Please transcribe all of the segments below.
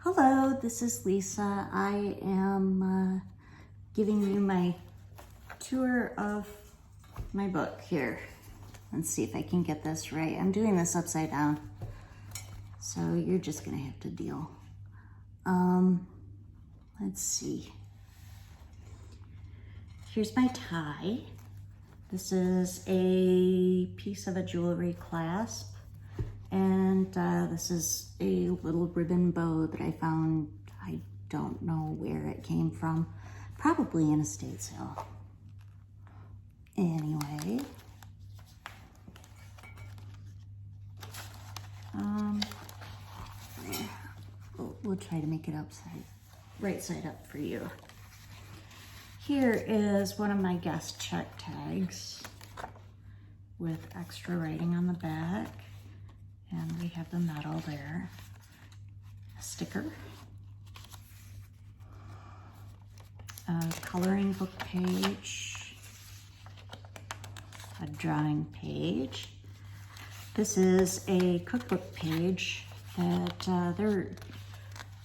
Hello, this is Lisa. I am giving you my tour of my book here. Let's see if I can get this right. I'm doing this upside down, so you're just gonna have to deal. Let's see. Here's my tie. This is a piece of a jewelry clasp. And this is a little ribbon bow that I found. I don't know where it came from. Probably in a estate sale. Anyway. We'll try to make it right side up for you. Here is one of my guest check tags with extra writing on the back. And we have the medal there, a sticker, a coloring book page, a drawing page. This is a cookbook page that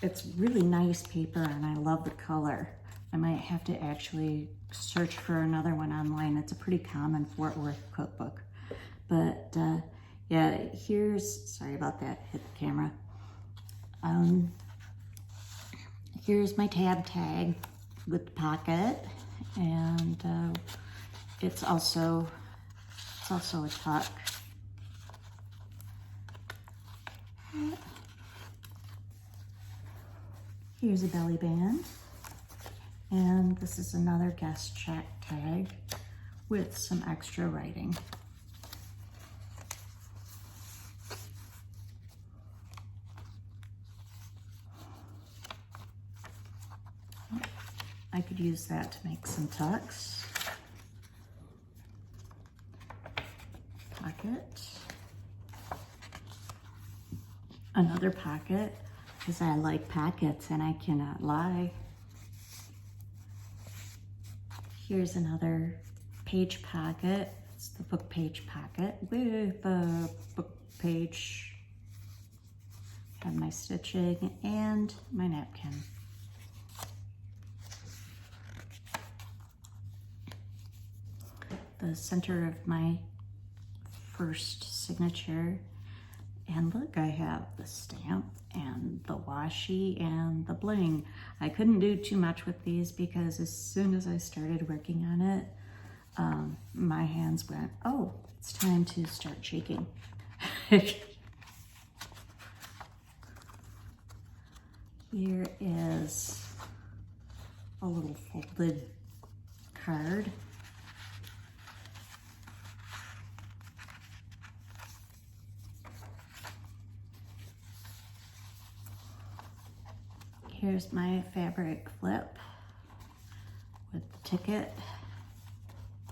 it's really nice paper and I love the color. I might have to actually search for another one online. It's a pretty common Fort Worth cookbook, but yeah, sorry about that, hit the camera. Here's my tab tag with the pocket, and it's also a tuck. Here's a belly band, and this is another guest check tag with some extra writing. I could use that to make some tucks. Pocket. Another pocket, because I like pockets and I cannot lie. Here's another page pocket. It's the book page pocket with the book page. Have my stitching and my napkin. The center of my first signature. And look, I have the stamp and the washi and the bling. I couldn't do too much with these because as soon as I started working on it, my hands went, oh, it's time to start shaking. Here is a little folded card. Here's my fabric flip with the ticket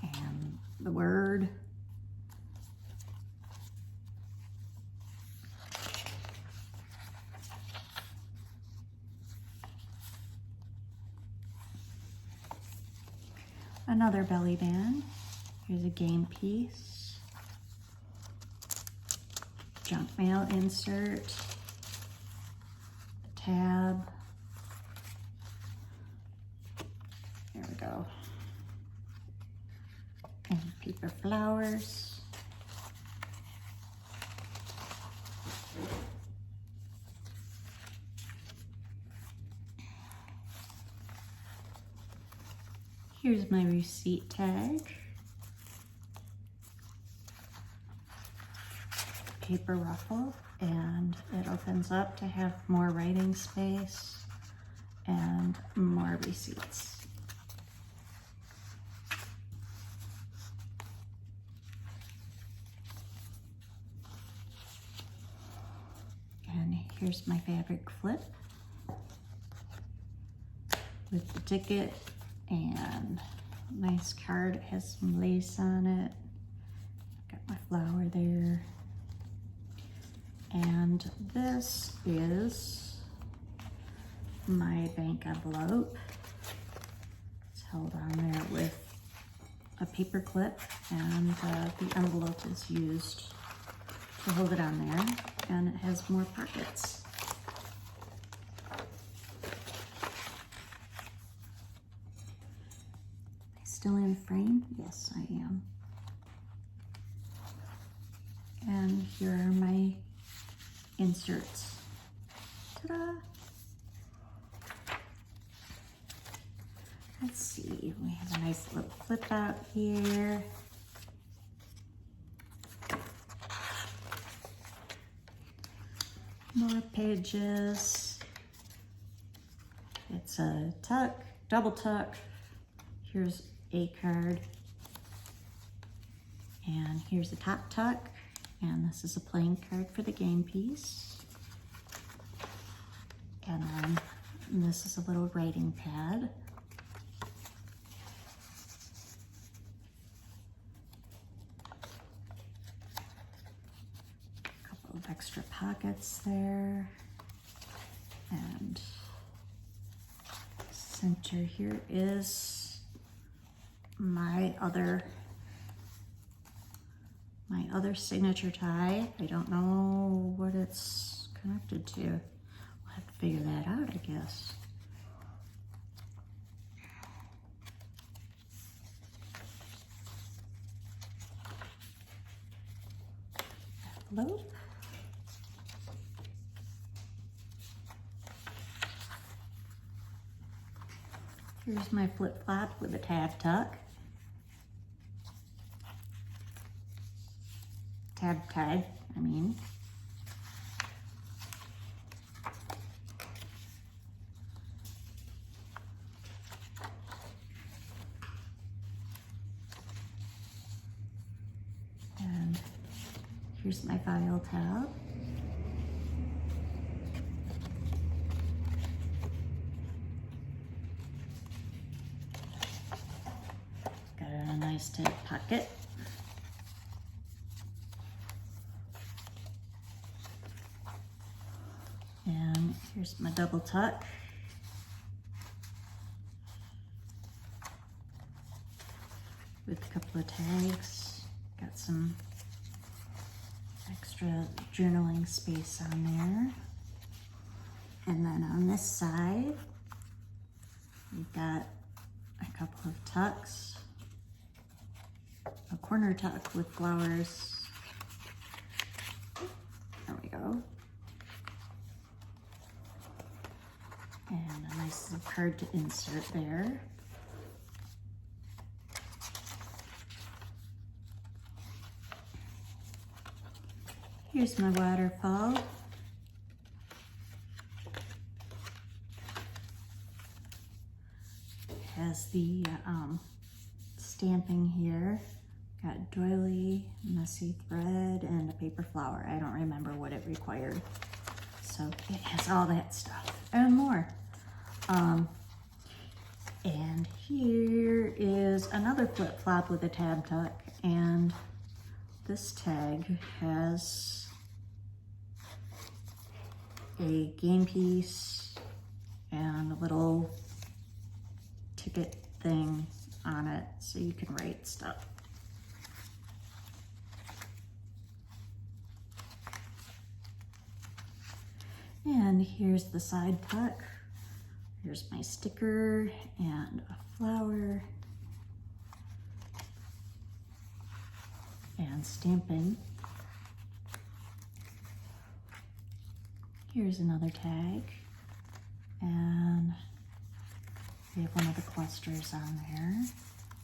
and the word. Another belly band. Here's a game piece. Junk mail insert. The tab. There we go. And paper flowers. Here's my receipt tag. Paper ruffle, and it opens up to have more writing space and more receipts. And here's my fabric flip with the ticket and nice card. It has some lace on it. Got my flower there. And this is my bank envelope. It's held on there with a paper clip, and the envelope is used to hold it on there, and it has more pockets. still in frame? Yes, I am. And here are my inserts. Ta-da! Let's see, we have a nice little flip out here. More pages. It's a tuck, double tuck. Here's a card. And here's a top tuck. And this is a playing card for the game piece. And then this is a little writing pad. A couple of extra pockets there. And center here is my other signature tie. I don't know what it's connected to. We'll have to figure that out, I guess. Envelope. Here's my flip-flop with a tab tuck. Tab tag, I mean. And here's my file tab. Got a nice tight pocket. And here's my double tuck. With a couple of tags. Got some extra journaling space on there. And then on this side, we've got a couple of tucks. A corner tuck with flowers. There we go. And a nice little card to insert there. Here's my waterfall. It has the stamping here. Got doily, messy thread, and a paper flower. I don't remember what it required. So it has all that stuff and more. And here is another flip-flop with a tab tuck, and this tag has a game piece and a little ticket thing on it so you can write stuff. And here's the side tuck. Here's my sticker and a flower and stamping. Here's another tag, and we have one of the clusters on there.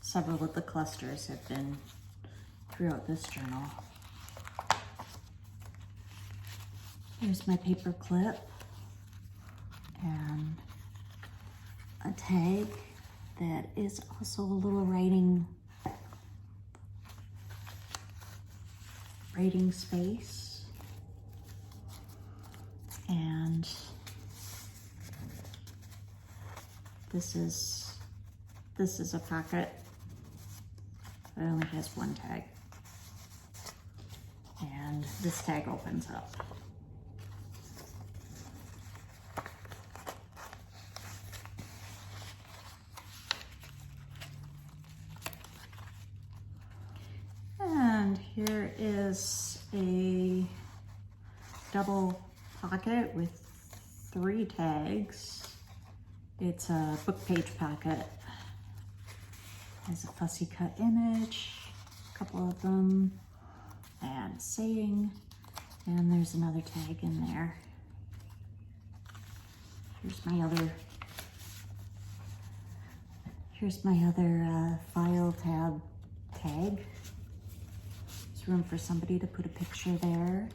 Several of the clusters have been throughout this journal. Here's my paper clip and a tag that is also a little writing space. And this is a pocket. It only has one tag. And this tag opens up. And here is a double pocket with 3 tags. It's a book page pocket. Has a fussy cut image, a couple of them, and saying, and there's another tag in there. Here's my other file tab tag. There's room for somebody to put a picture there.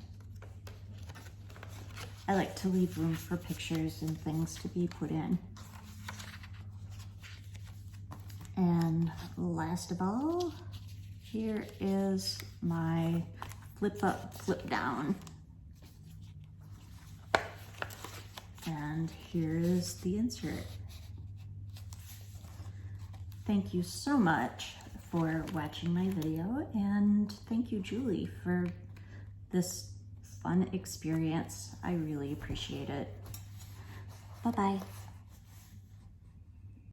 I like to leave room for pictures and things to be put in. And last of all, here is my flip up, flip down. And here is the insert. Thank you so much for watching my video, and thank you, Julie, for this fun experience. I really appreciate it. Bye-bye.